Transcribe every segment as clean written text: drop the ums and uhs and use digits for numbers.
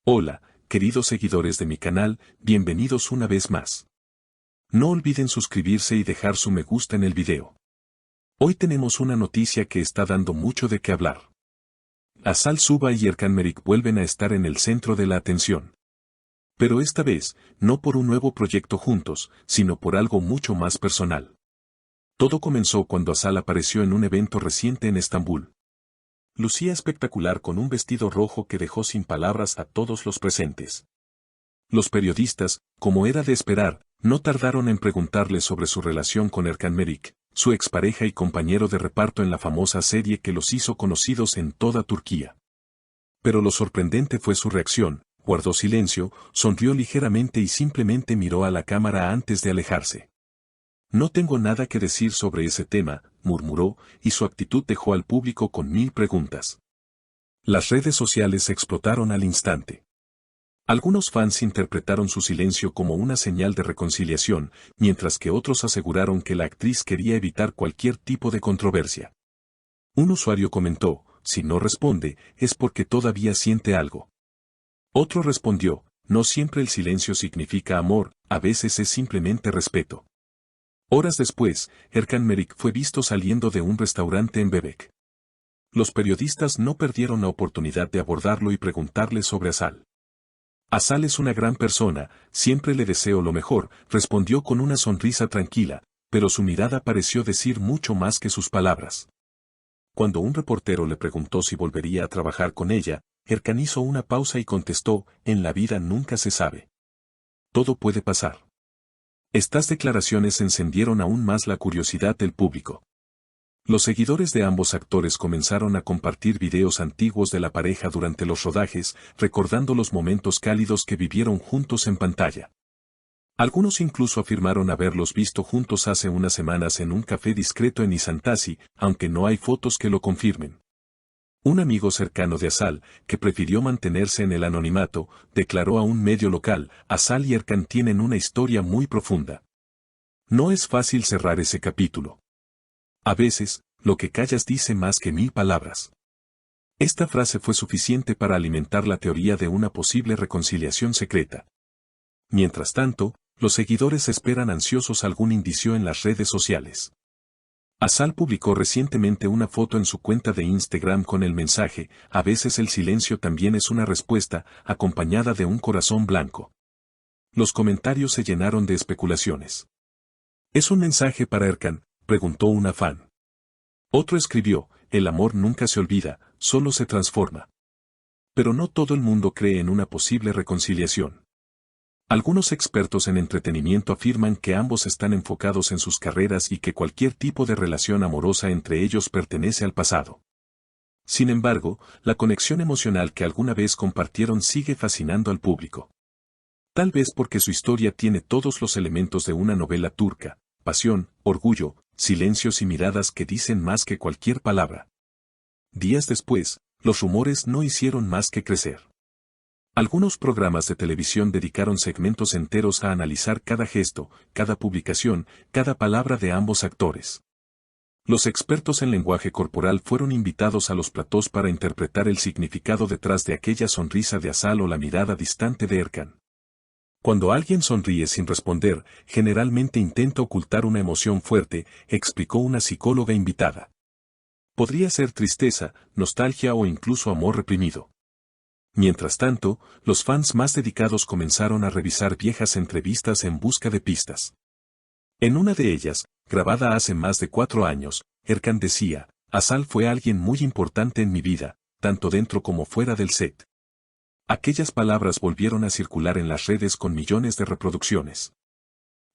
Hola, queridos seguidores de mi canal, bienvenidos una vez más. No olviden suscribirse y dejar su me gusta en el video. Hoy tenemos una noticia que está dando mucho de qué hablar. Asal Suba y Erkan Merik vuelven a estar en el centro de la atención. Pero esta vez, no por un nuevo proyecto juntos, sino por algo mucho más personal. Todo comenzó cuando Asal apareció en un evento reciente en Estambul. Lucía espectacular con un vestido rojo que dejó sin palabras a todos los presentes. Los periodistas, como era de esperar, no tardaron en preguntarle sobre su relación con Erkan Merik, su expareja y compañero de reparto en la famosa serie que los hizo conocidos en toda Turquía. Pero lo sorprendente fue su reacción: guardó silencio, sonrió ligeramente y simplemente miró a la cámara antes de alejarse. No tengo nada que decir sobre ese tema, murmuró, y su actitud dejó al público con 1000 preguntas. Las redes sociales explotaron al instante. Algunos fans interpretaron su silencio como una señal de reconciliación, mientras que otros aseguraron que la actriz quería evitar cualquier tipo de controversia. Un usuario comentó: si no responde, es porque todavía siente algo. Otro respondió: no siempre el silencio significa amor, a veces es simplemente respeto. Horas después, Erkan Merik fue visto saliendo de un restaurante en Bebek. Los periodistas no perdieron la oportunidad de abordarlo y preguntarle sobre Asal. Asal es una gran persona, siempre le deseo lo mejor, respondió con una sonrisa tranquila, pero su mirada pareció decir mucho más que sus palabras. Cuando un reportero le preguntó si volvería a trabajar con ella, Erkan hizo una pausa y contestó: en la vida nunca se sabe. Todo puede pasar. Estas declaraciones encendieron aún más la curiosidad del público. Los seguidores de ambos actores comenzaron a compartir videos antiguos de la pareja durante los rodajes, recordando los momentos cálidos que vivieron juntos en pantalla. Algunos incluso afirmaron haberlos visto juntos hace unas semanas en un café discreto en Nişantaşı, aunque no hay fotos que lo confirmen. Un amigo cercano de Asal, que prefirió mantenerse en el anonimato, declaró a un medio local: Asal y Erkan tienen una historia muy profunda. No es fácil cerrar ese capítulo. A veces, lo que callas dice más que 1000 palabras. Esta frase fue suficiente para alimentar la teoría de una posible reconciliación secreta. Mientras tanto, los seguidores esperan ansiosos algún indicio en las redes sociales. Asal publicó recientemente una foto en su cuenta de Instagram con el mensaje: a veces el silencio también es una respuesta, acompañada de un corazón blanco. Los comentarios se llenaron de especulaciones. ¿Es un mensaje para Erkan?, preguntó una fan. Otro escribió: el amor nunca se olvida, solo se transforma. Pero no todo el mundo cree en una posible reconciliación. Algunos expertos en entretenimiento afirman que ambos están enfocados en sus carreras y que cualquier tipo de relación amorosa entre ellos pertenece al pasado. Sin embargo, la conexión emocional que alguna vez compartieron sigue fascinando al público. Tal vez porque su historia tiene todos los elementos de una novela turca: pasión, orgullo, silencios y miradas que dicen más que cualquier palabra. Días después, los rumores no hicieron más que crecer. Algunos programas de televisión dedicaron segmentos enteros a analizar cada gesto, cada publicación, cada palabra de ambos actores. Los expertos en lenguaje corporal fueron invitados a los platós para interpretar el significado detrás de aquella sonrisa de Asal o la mirada distante de Erkan. Cuando alguien sonríe sin responder, generalmente intenta ocultar una emoción fuerte, explicó una psicóloga invitada. Podría ser tristeza, nostalgia o incluso amor reprimido. Mientras tanto, los fans más dedicados comenzaron a revisar viejas entrevistas en busca de pistas. En una de ellas, grabada hace más de 4 años, Erkan decía: Asal fue alguien muy importante en mi vida, tanto dentro como fuera del set. Aquellas palabras volvieron a circular en las redes con millones de reproducciones.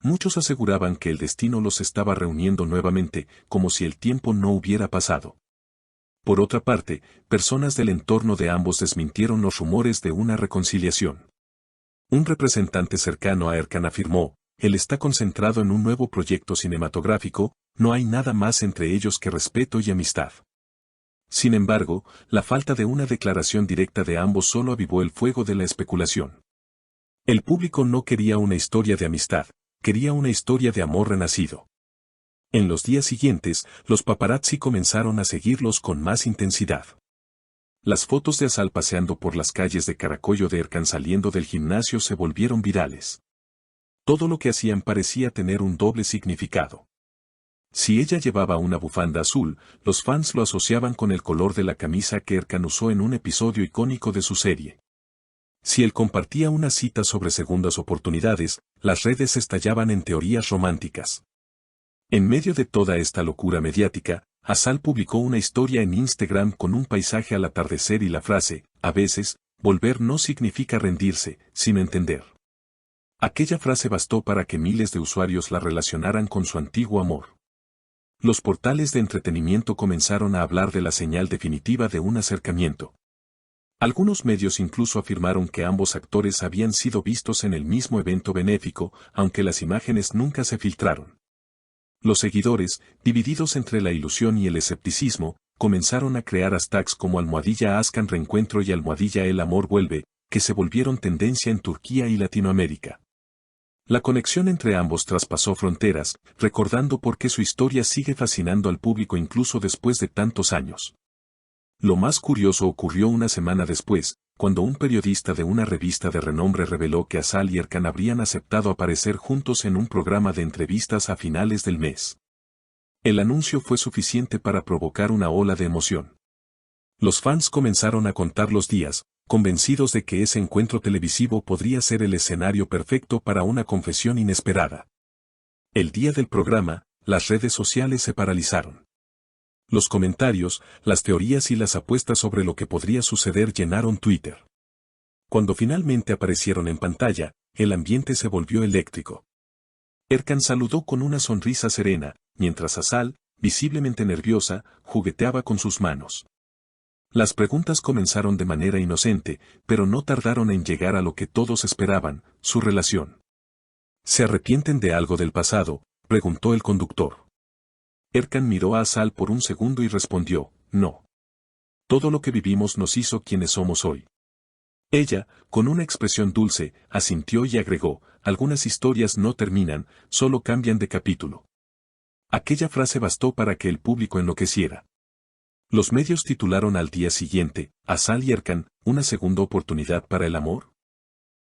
Muchos aseguraban que el destino los estaba reuniendo nuevamente, como si el tiempo no hubiera pasado. Por otra parte, personas del entorno de ambos desmintieron los rumores de una reconciliación. Un representante cercano a Erkan afirmó: él está concentrado en un nuevo proyecto cinematográfico, no hay nada más entre ellos que respeto y amistad. Sin embargo, la falta de una declaración directa de ambos solo avivó el fuego de la especulación. El público no quería una historia de amistad, quería una historia de amor renacido. En los días siguientes, los paparazzi comenzaron a seguirlos con más intensidad. Las fotos de Azal paseando por las calles de Caracol o de Erkan saliendo del gimnasio se volvieron virales. Todo lo que hacían parecía tener un doble significado. Si ella llevaba una bufanda azul, los fans lo asociaban con el color de la camisa que Erkan usó en un episodio icónico de su serie. Si él compartía una cita sobre segundas oportunidades, las redes estallaban en teorías románticas. En medio de toda esta locura mediática, Azal publicó una historia en Instagram con un paisaje al atardecer y la frase, a veces, volver no significa rendirse, sino entender. Aquella frase bastó para que miles de usuarios la relacionaran con su antiguo amor. Los portales de entretenimiento comenzaron a hablar de la señal definitiva de un acercamiento. Algunos medios incluso afirmaron que ambos actores habían sido vistos en el mismo evento benéfico, aunque las imágenes nunca se filtraron. Los seguidores, divididos entre la ilusión y el escepticismo, comenzaron a crear hashtags como #Askan Reencuentro y #El Amor Vuelve, que se volvieron tendencia en Turquía y Latinoamérica. La conexión entre ambos traspasó fronteras, recordando por qué su historia sigue fascinando al público incluso después de tantos años. Lo más curioso ocurrió una semana después, cuando un periodista de una revista de renombre reveló que Azal y Erkan habrían aceptado aparecer juntos en un programa de entrevistas a finales del mes. El anuncio fue suficiente para provocar una ola de emoción. Los fans comenzaron a contar los días, convencidos de que ese encuentro televisivo podría ser el escenario perfecto para una confesión inesperada. El día del programa, las redes sociales se paralizaron. Los comentarios, las teorías y las apuestas sobre lo que podría suceder llenaron Twitter. Cuando finalmente aparecieron en pantalla, el ambiente se volvió eléctrico. Erkan saludó con una sonrisa serena, mientras Azal, visiblemente nerviosa, jugueteaba con sus manos. Las preguntas comenzaron de manera inocente, pero no tardaron en llegar a lo que todos esperaban, su relación. ¿Se arrepienten de algo del pasado?, preguntó el conductor. Erkan miró a Azal por un segundo y respondió, no. Todo lo que vivimos nos hizo quienes somos hoy. Ella, con una expresión dulce, asintió y agregó, algunas historias no terminan, solo cambian de capítulo. Aquella frase bastó para que el público enloqueciera. Los medios titularon al día siguiente, Azal y Erkan, ¿una segunda oportunidad para el amor?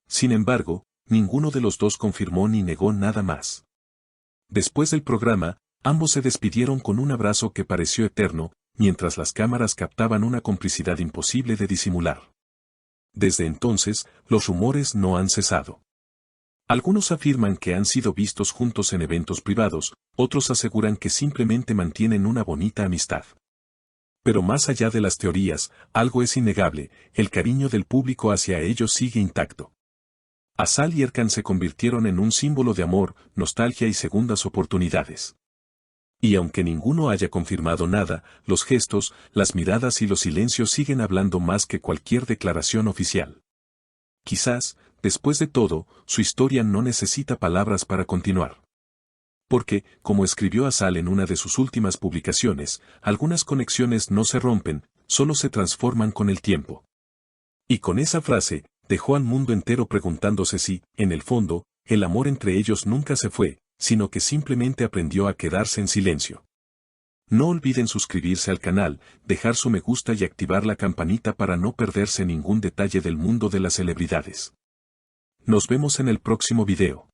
Sin embargo, ninguno de los dos confirmó ni negó nada más. Después del programa, ambos se despidieron con un abrazo que pareció eterno, mientras las cámaras captaban una complicidad imposible de disimular. Desde entonces, los rumores no han cesado. Algunos afirman que han sido vistos juntos en eventos privados, otros aseguran que simplemente mantienen una bonita amistad. Pero más allá de las teorías, algo es innegable, el cariño del público hacia ellos sigue intacto. Azal y Erkan se convirtieron en un símbolo de amor, nostalgia y segundas oportunidades. Y aunque ninguno haya confirmado nada, los gestos, las miradas y los silencios siguen hablando más que cualquier declaración oficial. Quizás, después de todo, su historia no necesita palabras para continuar. Porque, como escribió Azal en una de sus últimas publicaciones, algunas conexiones no se rompen, solo se transforman con el tiempo. Y con esa frase, dejó al mundo entero preguntándose si, en el fondo, el amor entre ellos nunca se fue, sino que simplemente aprendió a quedarse en silencio. No olviden suscribirse al canal, dejar su me gusta y activar la campanita para no perderse ningún detalle del mundo de las celebridades. Nos vemos en el próximo video.